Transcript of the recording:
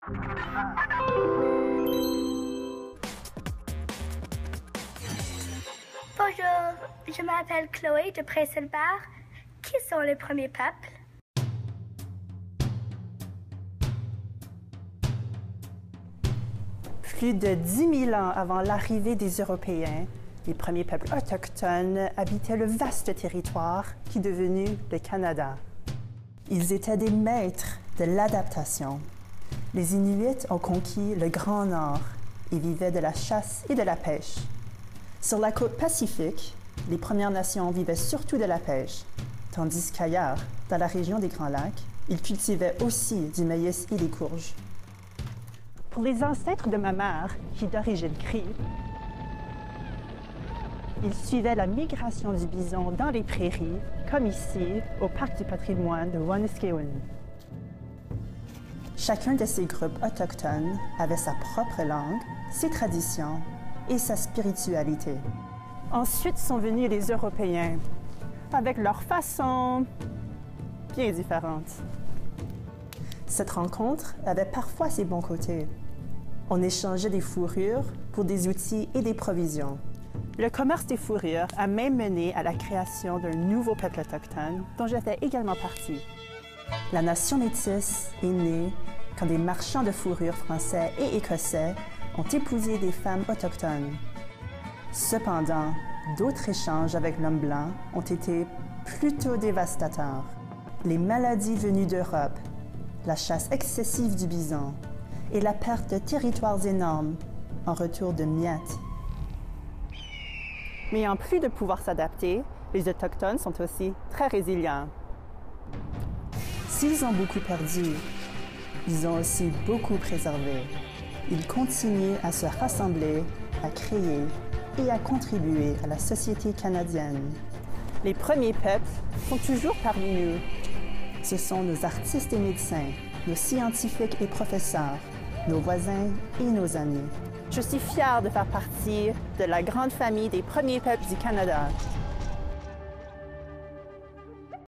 Bonjour, je m'appelle Chloé de Presselbar. Qui sont les premiers peuples? Plus de 10 000 ans avant l'arrivée des Européens, les premiers peuples autochtones habitaient le vaste territoire qui est devenu le Canada. Ils étaient des maîtres de l'adaptation. Les Inuits ont conquis le Grand Nord et vivaient de la chasse et de la pêche. Sur la côte pacifique, les Premières Nations vivaient surtout de la pêche, tandis qu'ailleurs, dans la région des Grands Lacs, ils cultivaient aussi du maïs et des courges. Pour les ancêtres de ma mère, qui est d'origine Cree, ils suivaient la migration du bison dans les prairies, comme ici, au Parc du patrimoine de Waniskewin. Chacun de ces groupes autochtones avait sa propre langue, ses traditions et sa spiritualité. Ensuite sont venus les Européens, avec leur façon bien différente. Cette rencontre avait parfois ses bons côtés. On échangeait des fourrures pour des outils et des provisions. Le commerce des fourrures a même mené à la création d'un nouveau peuple autochtone dont je fais également partie. La nation métisse est née quand des marchands de fourrures français et écossais ont épousé des femmes autochtones. Cependant, d'autres échanges avec l'homme blanc ont été plutôt dévastateurs. Les maladies venues d'Europe, la chasse excessive du bison et la perte de territoires énormes en retour de miettes. Mais en plus de pouvoir s'adapter, les Autochtones sont aussi très résilients. S'ils ont beaucoup perdu, ils ont aussi beaucoup préservé. Ils continuent à se rassembler, à créer et à contribuer à la société canadienne. Les premiers peuples sont toujours parmi nous. Ce sont nos artistes et médecins, nos scientifiques et professeurs, nos voisins et nos amis. Je suis fière de faire partie de la grande famille des premiers peuples du Canada.